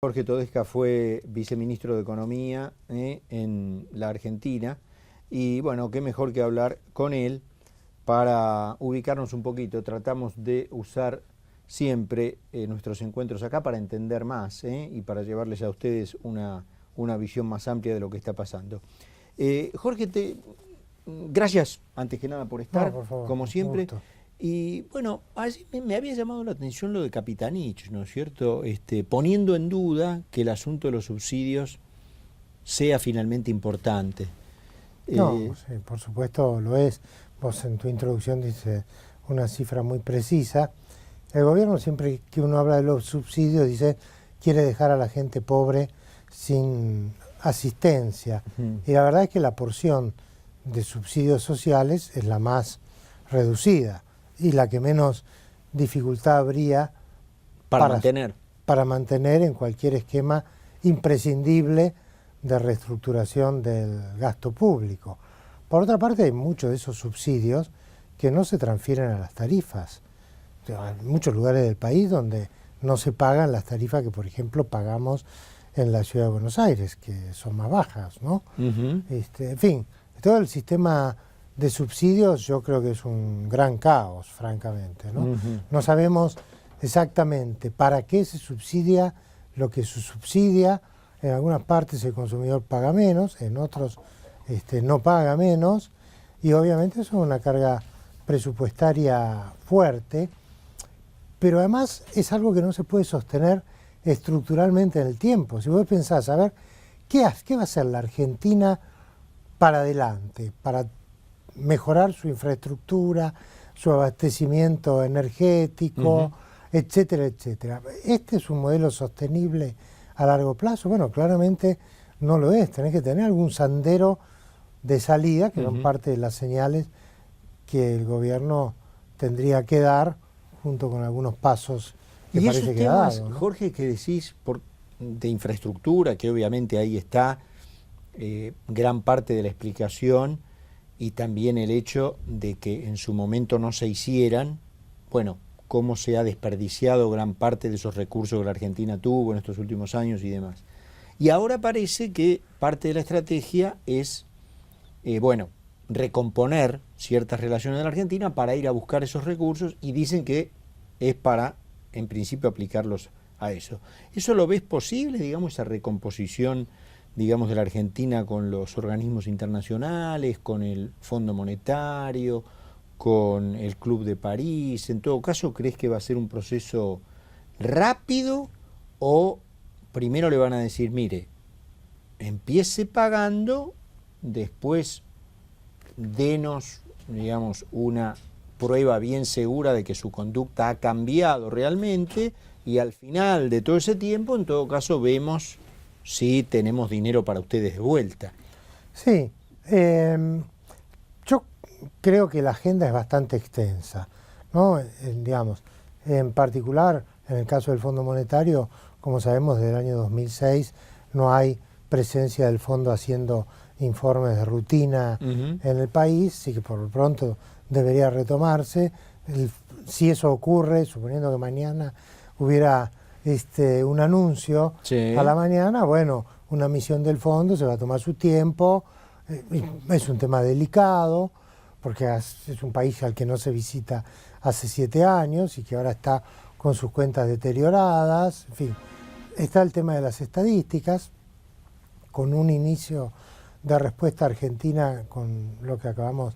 Jorge Todesca fue viceministro de Economía en la Argentina y bueno, qué mejor que hablar con él para ubicarnos un poquito. Tratamos de usar siempre nuestros encuentros acá para entender más y para llevarles a ustedes una visión más amplia de lo que está pasando. Jorge, gracias antes que nada por estar, por favor, como siempre. gusto. Y bueno, así me había llamado la atención lo de Capitanich, ¿no es cierto? Poniendo en duda que el asunto de los subsidios sea finalmente importante. No, sí, por supuesto lo es. Vos en tu introducción dices una cifra muy precisa. El gobierno siempre que uno habla de los subsidios dice quiere dejar a la gente pobre sin asistencia. Y la verdad es que la porción de subsidios sociales es la más reducida y la que menos dificultad habría para mantener en cualquier esquema imprescindible de reestructuración del gasto público. Por otra parte, hay muchos de esos subsidios que no se transfieren a las tarifas. Hay muchos lugares del país donde no se pagan las tarifas que, por ejemplo, pagamos en la ciudad de Buenos Aires, que son más bajas, ¿no? En fin, todo el sistema de subsidios yo creo que es un gran caos, francamente, ¿no? No sabemos exactamente para qué se subsidia lo que se subsidia. En algunas partes el consumidor paga menos, en otros no paga menos, y obviamente eso es una carga presupuestaria fuerte, pero además es algo que no se puede sostener estructuralmente en el tiempo. Si vos pensás, a ver, ¿qué va a hacer la Argentina para adelante, para mejorar su infraestructura, su abastecimiento energético, etcétera, etcétera? ¿Este es un modelo sostenible a largo plazo? Bueno, claramente no lo es. Tenés que tener algún sendero de salida, que son parte de las señales que el gobierno tendría que dar, junto con algunos pasos que y parece esos que ha temas, dado, ¿no? Jorge, que decís de infraestructura, que obviamente ahí está gran parte de la explicación, y también el hecho de que en su momento no se hicieran, bueno, cómo se ha desperdiciado gran parte de esos recursos que la Argentina tuvo en estos últimos años y demás. Y ahora parece que parte de la estrategia es, bueno, recomponer ciertas relaciones de la Argentina para ir a buscar esos recursos, y dicen que es para, en principio, aplicarlos a eso. ¿Eso lo ves posible, digamos, esa recomposición, digamos, de la Argentina con los organismos internacionales, con el Fondo Monetario, con el Club de París? En todo caso, ¿crees que va a ser un proceso rápido o primero le van a decir, mire, empiece pagando, después denos, digamos, una prueba bien segura de que su conducta ha cambiado realmente, y al final de todo ese tiempo, en todo caso, vemos si tenemos dinero para ustedes de vuelta? Sí, yo creo que la agenda es bastante extensa, ¿no? Digamos, en particular, en el caso del Fondo Monetario, como sabemos, desde el año 2006 no hay presencia del fondo haciendo informes de rutina en el país, sí que por lo pronto debería retomarse. Si eso ocurre, suponiendo que mañana hubiera un anuncio a la mañana, bueno, una misión del fondo se va a tomar su tiempo, es un tema delicado, porque es un país al que no se visita hace 7 años y que ahora está con sus cuentas deterioradas, en fin. Está el tema de las estadísticas, con un inicio de respuesta argentina con lo que acabamos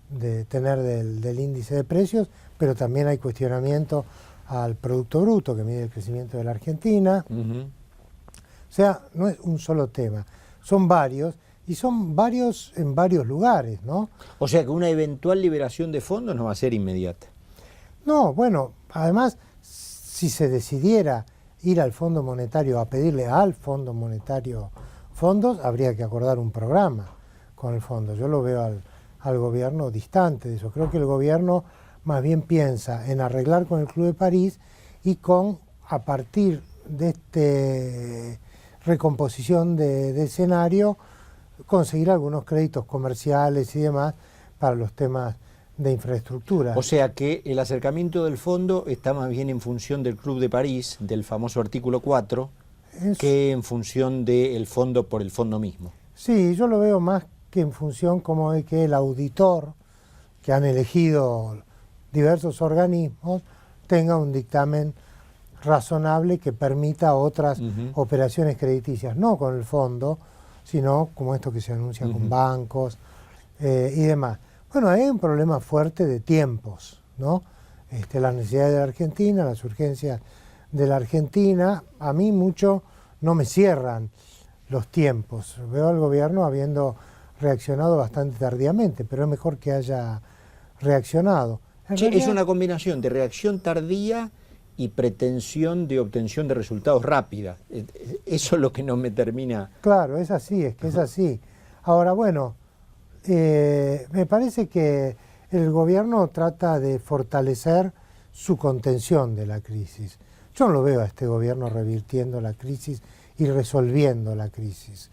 de tener del índice de precios, pero también hay cuestionamiento al Producto Bruto, que mide el crecimiento de la Argentina. O sea, no es un solo tema, son varios, y son varios en varios lugares, ¿no? O sea que una eventual liberación de fondos no va a ser inmediata. No, bueno, además, si se decidiera ir al Fondo Monetario a pedirle al Fondo Monetario fondos, habría que acordar un programa con el fondo. Yo lo veo al gobierno distante de eso. Creo que el gobierno más bien piensa en arreglar con el Club de París y a partir de esta recomposición de escenario, conseguir algunos créditos comerciales y demás para los temas de infraestructura. O sea que el acercamiento del fondo está más bien en función del Club de París, del famoso artículo 4. que en función del fondo por el fondo mismo. Sí, yo lo veo más que en función como de que el auditor, que han elegido diversos organismos, tenga un dictamen razonable que permita otras operaciones crediticias, no con el fondo, sino como esto que se anuncia con bancos y demás. Bueno, hay un problema fuerte de tiempos, ¿no? Las necesidades de la Argentina, las urgencias de la Argentina, a mí mucho no me cierran los tiempos. Veo al gobierno habiendo reaccionado bastante tardíamente, pero es mejor que haya reaccionado. Sí, es una combinación de reacción tardía y pretensión de obtención de resultados rápida. Eso es lo que no me termina... Claro, es así, es que es así. Ahora, bueno, me parece que el gobierno trata de fortalecer su contención de la crisis. Yo no lo veo a este gobierno revirtiendo la crisis y resolviendo la crisis.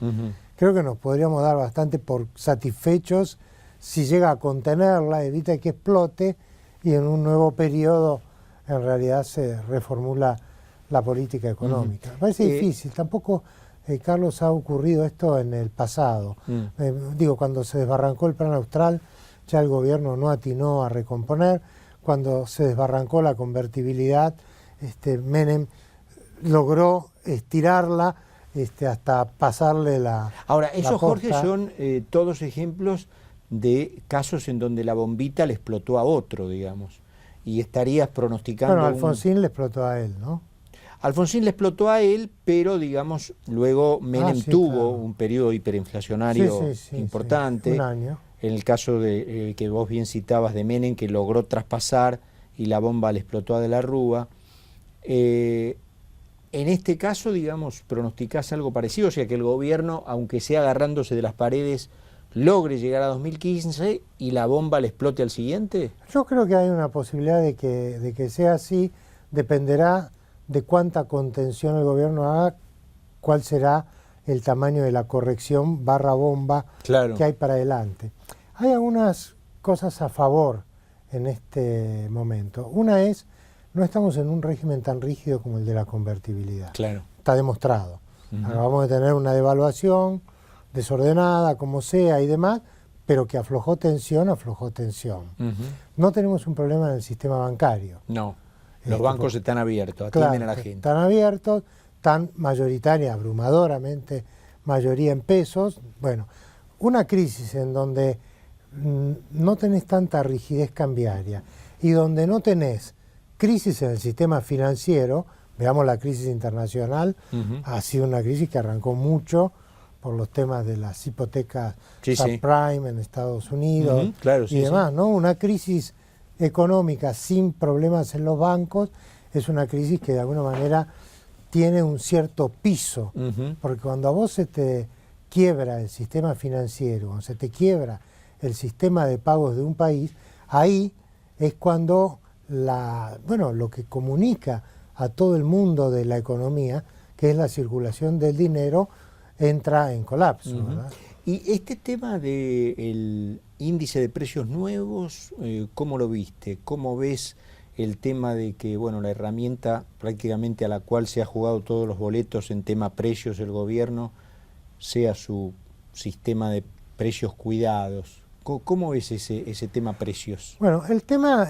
Creo que nos podríamos dar bastante por satisfechos si llega a contenerla, evita que explote y en un nuevo periodo en realidad se reformula la política económica. Me parece difícil, tampoco, Carlos, ha ocurrido esto en el pasado. Digo, cuando se desbarrancó el Plan Austral, ya el gobierno no atinó a recomponer. Cuando se desbarrancó la convertibilidad, Menem logró estirarla hasta pasarle la... Ahora, esos, la Jorge, son todos ejemplos de casos en donde la bombita le explotó a otro, digamos. Y estarías pronosticando... Bueno, Alfonsín le explotó a él, ¿no? Alfonsín le explotó a él, pero, digamos, luego Menem tuvo un periodo hiperinflacionario importante. Un año. En el caso de que vos bien citabas de Menem, que logró traspasar y la bomba le explotó a De la Rúa. En este caso, digamos, pronosticás algo parecido, o sea que el gobierno, aunque sea agarrándose de las paredes, logre llegar a 2015 y la bomba le explote al siguiente. Yo creo que hay una posibilidad de que sea así, dependerá de cuánta contención el gobierno haga, cuál será el tamaño de la corrección barra bomba que hay para adelante. Hay algunas cosas a favor en este momento. Una es, no estamos en un régimen tan rígido como el de la convertibilidad. Claro. Está demostrado. Vamos a tener una devaluación desordenada, como sea y demás, pero que aflojó tensión, aflojó tensión. No tenemos un problema en el sistema bancario. No, los bancos están abiertos, atienden a la gente. Están abiertos, están mayoritaria, abrumadoramente mayoría en pesos. Bueno, una crisis en donde no tenés tanta rigidez cambiaria y donde no tenés crisis en el sistema financiero, veamos la crisis internacional, ha sido una crisis que arrancó mucho por los temas de las hipotecas subprime en Estados Unidos y demás, ¿no? Una crisis económica sin problemas en los bancos es una crisis que de alguna manera tiene un cierto piso, porque cuando a vos se te quiebra el sistema financiero, cuando se te quiebra el sistema de pagos de un país, ahí es cuando lo que comunica a todo el mundo de la economía, que es la circulación del dinero, entra en colapso. ¿Verdad? Y este tema del índice de precios nuevos, ¿cómo lo viste? ¿Cómo ves el tema de que, bueno, la herramienta prácticamente a la cual se ha jugado todos los boletos en tema precios el gobierno sea su sistema de precios cuidados? ¿Cómo ves ese tema precios? Bueno, el tema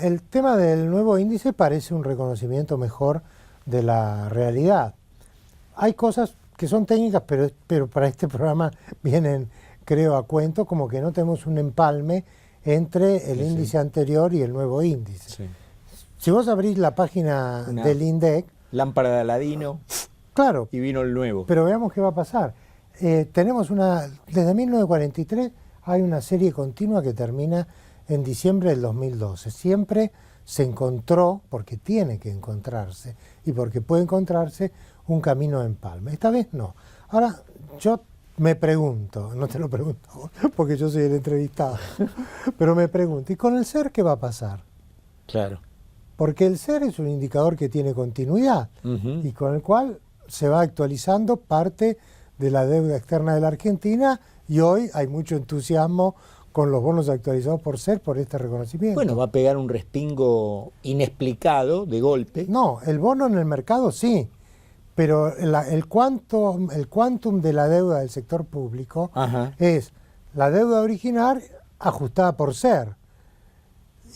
del nuevo índice parece un reconocimiento mejor de la realidad. Hay cosas que son técnicas, pero para este programa vienen, creo, a cuento, como que no tenemos un empalme entre el índice anterior y el nuevo índice. Si vos abrís la página del INDEC... Lámpara de Aladino, claro, y vino el nuevo. Pero veamos qué va a pasar. Tenemos desde 1943 hay una serie continua que termina en diciembre del 2012. Siempre se encontró, porque tiene que encontrarse, y porque puede encontrarse, un camino de empalme. Esta vez no. Ahora, yo me pregunto, no te lo pregunto vos, porque yo soy el entrevistado, pero me pregunto, ¿y con el SER qué va a pasar? Claro. Porque el SER es un indicador que tiene continuidad y con el cual se va actualizando parte de la deuda externa de la Argentina y hoy hay mucho entusiasmo con los bonos actualizados por SER por este reconocimiento. Bueno, va a pegar un respingo inexplicado de golpe. No, el bono en el mercado sí, pero el quantum de la deuda del sector público es la deuda original ajustada por SER.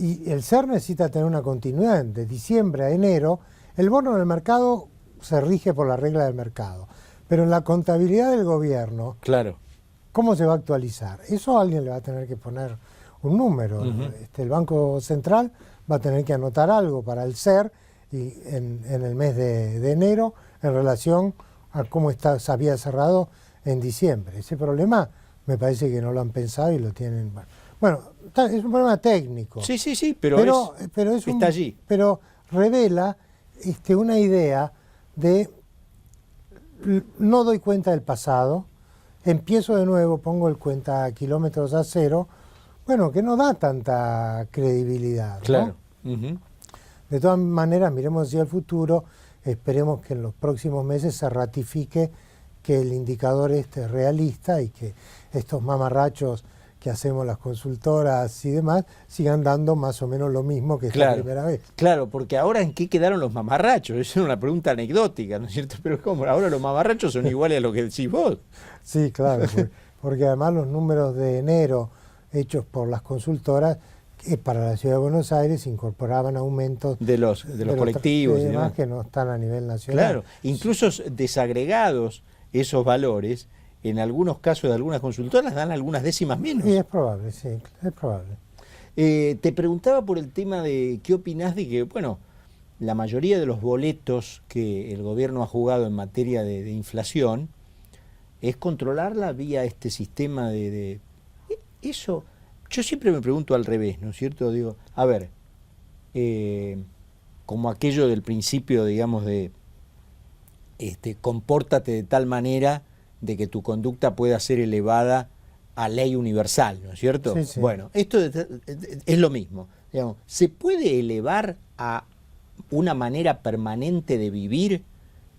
Y el SER necesita tener una continuidad. De diciembre a enero, el bono del mercado se rige por la regla del mercado. Pero en la contabilidad del gobierno, claro, ¿cómo se va a actualizar? Eso alguien le va a tener que poner un número. El Banco Central va a tener que anotar algo para el SER y en el mes de enero en relación a cómo se había cerrado en diciembre. Ese problema me parece que no lo han pensado y lo tienen... Bueno, es un problema técnico. Sí, pero está allí. Pero revela una idea de no doy cuenta del pasado, empiezo de nuevo, pongo el cuenta kilómetros a cero, bueno, que no da tanta credibilidad, ¿no? Claro. De todas maneras, miremos hacia el futuro, esperemos que en los próximos meses se ratifique que el indicador es realista y que estos mamarrachos que hacemos las consultoras y demás sigan dando más o menos lo mismo que la primera vez. Claro, porque ahora ¿en qué quedaron los mamarrachos? Esa es una pregunta anecdótica, ¿no es cierto? Pero ¿cómo? Ahora los mamarrachos son iguales a lo que decís vos. Sí, claro, porque además los números de enero hechos por las consultoras para la Ciudad de Buenos Aires incorporaban aumentos de los colectivos y demás que no están a nivel nacional. Claro, incluso desagregados esos valores, en algunos casos de algunas consultoras dan algunas décimas menos. Y es probable, sí, es probable. Te preguntaba por el tema de qué opinás de que, bueno, la mayoría de los boletos que el gobierno ha jugado en materia de inflación es controlarla vía este sistema de... Eso, yo siempre me pregunto al revés, ¿no es cierto? Digo, a ver, como aquello del principio, digamos, de compórtate de tal manera de que tu conducta pueda ser elevada a ley universal, ¿no es cierto? Sí, sí. Bueno, esto es lo mismo. Digamos, ¿se puede elevar a una manera permanente de vivir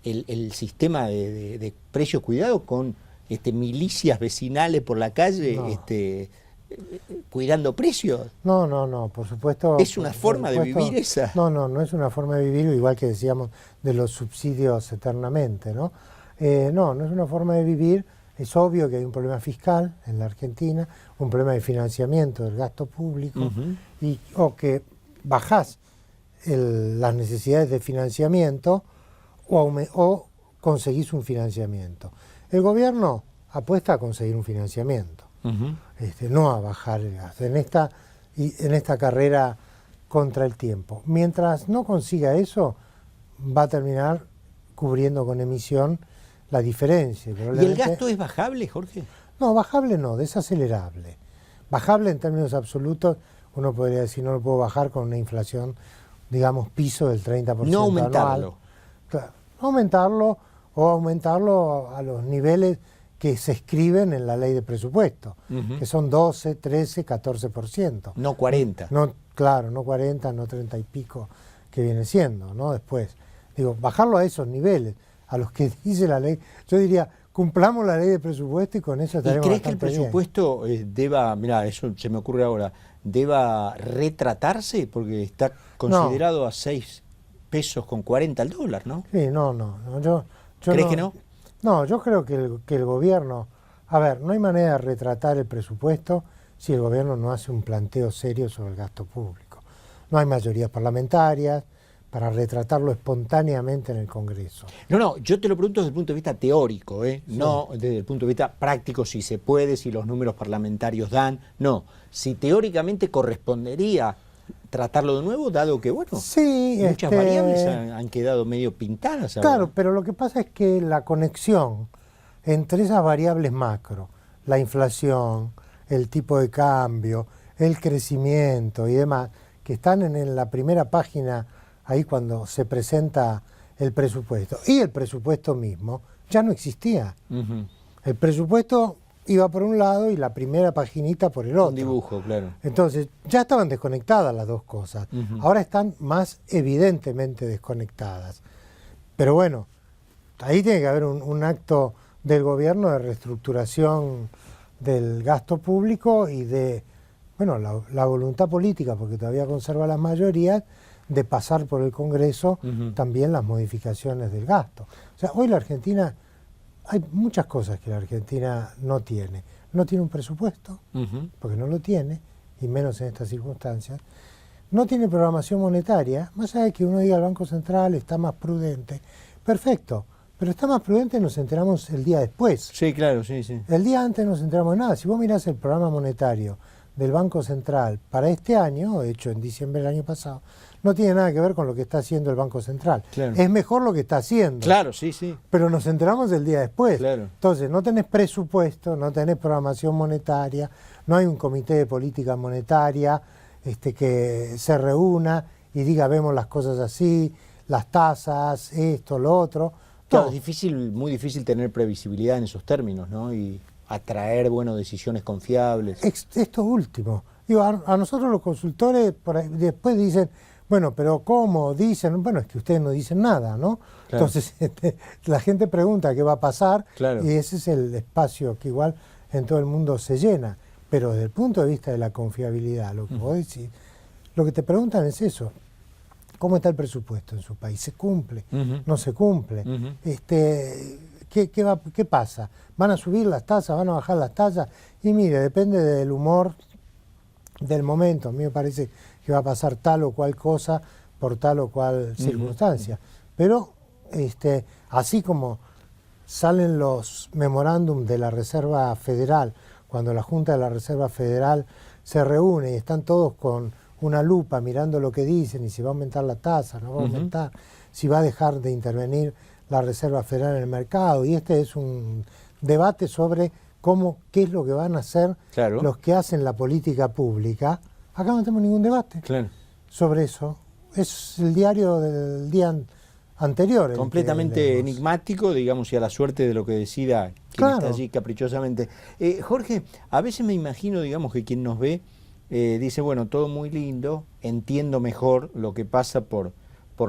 el sistema de precios cuidados con milicias vecinales por la calle cuidando precios? No, por supuesto. ¿Es una forma de vivir esa? No es una forma de vivir, igual que decíamos de los subsidios eternamente, ¿no? No es una forma de vivir. Es obvio que hay un problema fiscal en la Argentina, un problema de financiamiento del gasto público, o que bajás las necesidades de financiamiento o conseguís un financiamiento. El gobierno apuesta a conseguir un financiamiento, no a bajar el gasto, en esta carrera contra el tiempo. Mientras no consiga eso, va a terminar cubriendo con emisión la diferencia. ¿Y el gasto es bajable, Jorge? No, bajable no, desacelerable. Bajable en términos absolutos, uno podría decir, no lo puedo bajar con una inflación, digamos, piso del 30% no aumentarlo. Anual. Claro, no aumentarlo o aumentarlo a los niveles que se escriben en la ley de presupuesto, que son 12, 13, 14%. No 40. No, claro, no 40, no 30 y pico que viene siendo, ¿no? Después, digo, bajarlo a esos niveles, a los que dice la ley. Yo diría, cumplamos la ley de presupuesto y con eso estaremos bastante bien. ¿Y crees que el presupuesto deba, mirá, eso se me ocurre ahora, deba retratarse? Porque está considerado a 6 pesos con 40 el dólar, ¿no? Sí, no. ¿Crees que no? No, yo creo que el gobierno... A ver, no hay manera de retratar el presupuesto si el gobierno no hace un planteo serio sobre el gasto público. No hay mayorías parlamentarias para retratarlo espontáneamente en el Congreso. No, yo te lo pregunto desde el punto de vista teórico, Sí. No desde el punto de vista práctico, si se puede, si los números parlamentarios dan, no. Si teóricamente correspondería tratarlo de nuevo, dado que, bueno, sí, muchas variables han quedado medio pintadas ahora. Claro, pero lo que pasa es que la conexión entre esas variables macro, la inflación, el tipo de cambio, el crecimiento y demás, que están en la primera página ahí cuando se presenta el presupuesto, y el presupuesto mismo, ya no existía. El presupuesto iba por un lado y la primera paginita por el otro. Un dibujo, claro. Entonces, ya estaban desconectadas las dos cosas. Ahora están más evidentemente desconectadas. Pero bueno, ahí tiene que haber un acto del gobierno de reestructuración del gasto público y de, bueno, la voluntad política, porque todavía conserva las mayorías, de pasar por el Congreso también las modificaciones del gasto. O sea, hoy la Argentina, hay muchas cosas que la Argentina no tiene. No tiene un presupuesto, porque no lo tiene, y menos en estas circunstancias. No tiene programación monetaria, más allá de que uno diga el Banco Central está más prudente. Perfecto, pero está más prudente nos enteramos el día después. Sí, claro, sí, sí. El día antes no nos enteramos de nada. Si vos mirás el programa monetario del Banco Central para este año, hecho en diciembre del año pasado, no tiene nada que ver con lo que está haciendo el Banco Central. Claro. Es mejor lo que está haciendo. Claro, sí, sí. Pero nos enteramos el día después. Claro. Entonces, no tenés presupuesto, no tenés programación monetaria, no hay un comité de política monetaria que se reúna y diga, vemos las cosas así, las tasas, esto, lo otro. Claro, es difícil, muy difícil tener previsibilidad en esos términos, ¿no? Y atraer, bueno, decisiones confiables. Esto último. Digo, a nosotros los consultores por ahí, después dicen, bueno, pero ¿cómo? Dicen, bueno, es que ustedes no dicen nada, ¿no? Claro. Entonces la gente pregunta qué va a pasar, claro, y ese es el espacio que igual en todo el mundo se llena. Pero desde el punto de vista de la confiabilidad, lo que vos decís, lo que te preguntan es eso. ¿Cómo está el presupuesto en su país? ¿Se cumple? ¿No se cumple? ¿Qué pasa? ¿Van a subir las tasas? ¿Van a bajar las tasas? Y mire, depende del humor del momento. A mí me parece que va a pasar tal o cual cosa por tal o cual circunstancia. Pero así como salen los memorándum de la Reserva Federal, cuando la Junta de la Reserva Federal se reúne y están todos con una lupa mirando lo que dicen y si va a aumentar la tasa, no va a aumentar, si va a dejar de intervenir la Reserva Federal en el mercado. Y este es un debate sobre qué es lo que van a hacer los que hacen la política pública. Acá no tenemos ningún debate sobre eso. Es el diario del día anterior. Completamente enigmático, digamos, y a la suerte de lo que decida quien está allí caprichosamente. Jorge, a veces me imagino, digamos, que quien nos ve dice, bueno, todo muy lindo, entiendo mejor lo que pasa por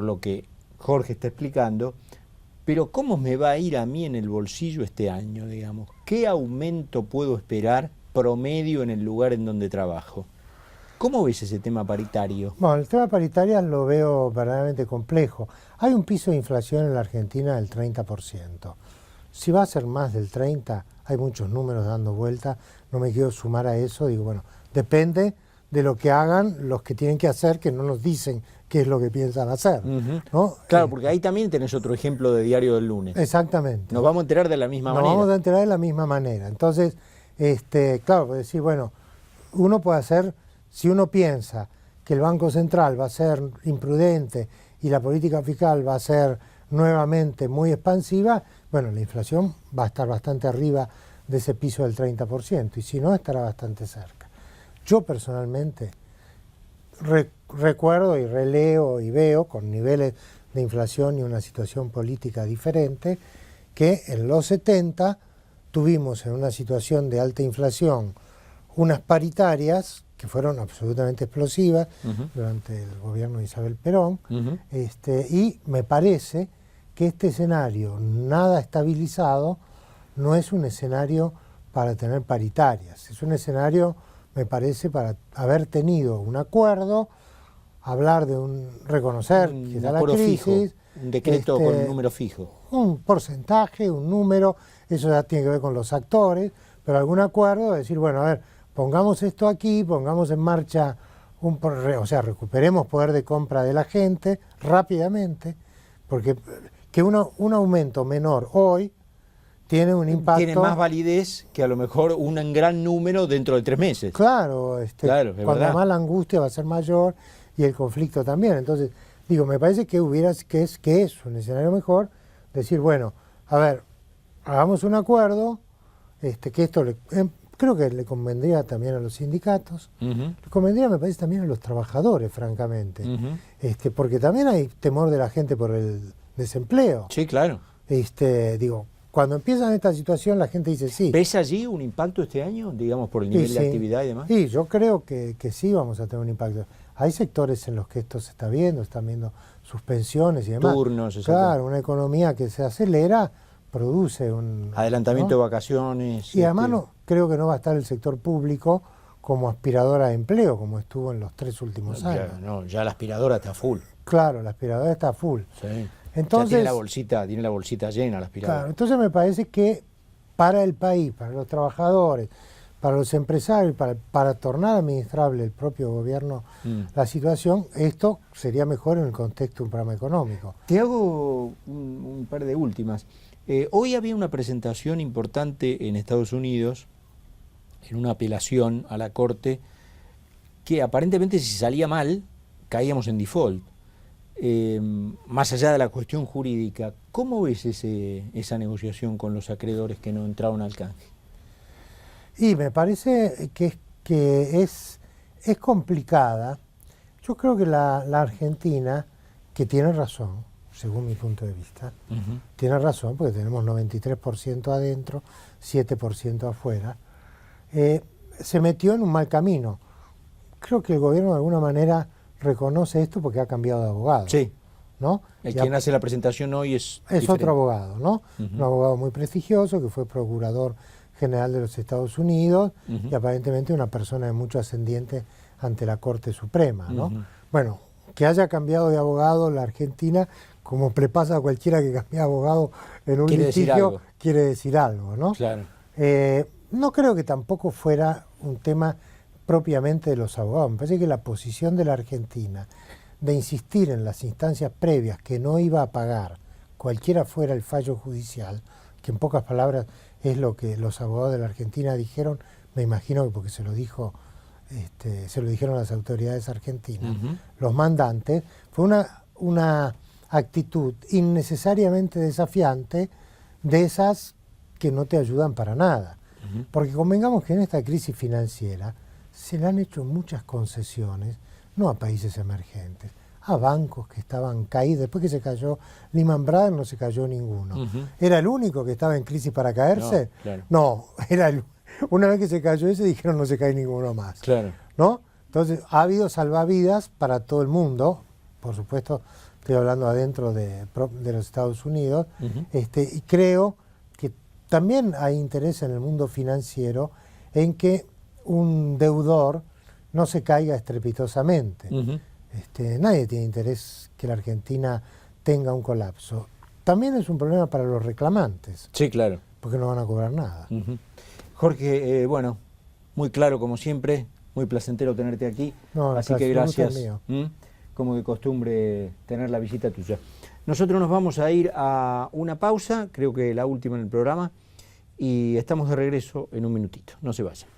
lo que Jorge está explicando, pero ¿cómo me va a ir a mí en el bolsillo este año, digamos? ¿Qué aumento puedo esperar promedio en el lugar en donde trabajo? ¿Cómo ves ese tema paritario? Bueno, el tema paritario lo veo verdaderamente complejo. Hay un piso de inflación en la Argentina del 30%. Si va a ser más del 30%, hay muchos números dando vuelta, no me quiero sumar a eso, digo, bueno, depende de lo que hagan los que tienen que hacer, que no nos dicen qué es lo que piensan hacer. ¿No? Claro, porque ahí también tenés otro ejemplo de Diario del Lunes. Exactamente. Nos vamos a enterar de la misma manera. Nos vamos a enterar de la misma manera. Entonces, claro, pues decir, bueno, uno puede hacer, si uno piensa que el Banco Central va a ser imprudente y la política fiscal va a ser nuevamente muy expansiva, bueno, la inflación va a estar bastante arriba de ese piso del 30%, y si no, estará bastante cerca. Yo personalmente recuerdo y releo y veo, con niveles de inflación y una situación política diferente, que en los 70 tuvimos en una situación de alta inflación unas paritarias que fueron absolutamente explosivas durante el gobierno de Isabel Perón, y me parece que este escenario nada estabilizado no es un escenario para tener paritarias, es un escenario, me parece, para haber tenido un acuerdo, hablar de reconocer que da la crisis, fijo, un decreto con un número fijo. Un porcentaje, un número, eso ya tiene que ver con los actores, pero algún acuerdo de decir, bueno, a ver, pongamos esto aquí, pongamos en marcha, recuperemos poder de compra de la gente rápidamente, porque que un aumento menor hoy tiene un impacto... Tiene más validez que a lo mejor un gran número dentro de 3 meses. Claro, cuando más la angustia va a ser mayor y el conflicto también. Entonces, digo, me parece que es un escenario mejor decir, bueno, a ver, hagamos un acuerdo, que esto creo que le convendría también a los sindicatos, le convendría, me parece, también a los trabajadores, francamente, porque también hay temor de la gente por el desempleo. Sí, claro. Digo, cuando empiezan esta situación la gente dice sí. ¿Ves allí un impacto este año, digamos, por el nivel de actividad y demás? Sí, yo creo que sí vamos a tener un impacto. Hay sectores en los que esto se está viendo, están viendo suspensiones y demás. Turnos, claro, una economía que se acelera produce un... adelantamiento de vacaciones. Y además creo que no va a estar el sector público como aspiradora de empleo, como estuvo en los 3 últimos años. Ya la aspiradora está full. Claro, la aspiradora está full. Sí. Entonces, tiene la bolsita llena la aspiradora. Claro, entonces me parece que para el país, para los trabajadores, para los empresarios, para tornar administrable el propio gobierno la situación, esto sería mejor en el contexto de un programa económico. Te hago un par de últimas. Hoy había una presentación importante en Estados Unidos, en una apelación a la Corte, que aparentemente si salía mal, caíamos en default. Más allá de la cuestión jurídica, ¿cómo ves esa negociación con los acreedores que no entraron al canje? Y me parece que es complicada. Yo creo que la Argentina, que tiene razón, según mi punto de vista, tiene razón, porque tenemos 93% adentro, 7% afuera, se metió en un mal camino. Creo que el gobierno de alguna manera reconoce esto porque ha cambiado de abogado. Sí. ¿No? Quien hace la presentación hoy es otro abogado, ¿no? Un abogado muy prestigioso que fue procurador general de los Estados Unidos y aparentemente una persona de mucho ascendiente ante la Corte Suprema, ¿no? Bueno, que haya cambiado de abogado la Argentina, como le pasa a cualquiera que cambia de abogado en un litigio, quiere decir algo, ¿no? Claro. No creo que tampoco fuera un tema propiamente de los abogados. Me parece que la posición de la Argentina de insistir en las instancias previas que no iba a pagar cualquiera fuera el fallo judicial, que en pocas palabras es lo que los abogados de la Argentina dijeron, me imagino que porque se lo dijeron las autoridades argentinas, los mandantes, fue una actitud innecesariamente desafiante de esas que no te ayudan para nada. Porque convengamos que en esta crisis financiera se le han hecho muchas concesiones, no a países emergentes, a bancos que estaban caídos. Después que se cayó Lehman Brothers no se cayó ninguno. ¿Era el único que estaba en crisis para caerse? No, claro. No, una vez que se cayó ese dijeron no se cae ninguno más. Claro. ¿No? Entonces ha habido salvavidas para todo el mundo, por supuesto estoy hablando adentro de los Estados Unidos, y creo que también hay interés en el mundo financiero en que un deudor no se caiga estrepitosamente. Nadie tiene interés que la Argentina tenga un colapso. También es un problema para los reclamantes. Sí, claro. Porque no van a cobrar nada. Jorge, bueno, muy claro como siempre, muy placentero tenerte aquí. No, así que gracias. Como de costumbre tener la visita tuya. Nosotros nos vamos a ir a una pausa, creo que la última en el programa, y estamos de regreso en un minutito. No se vayan.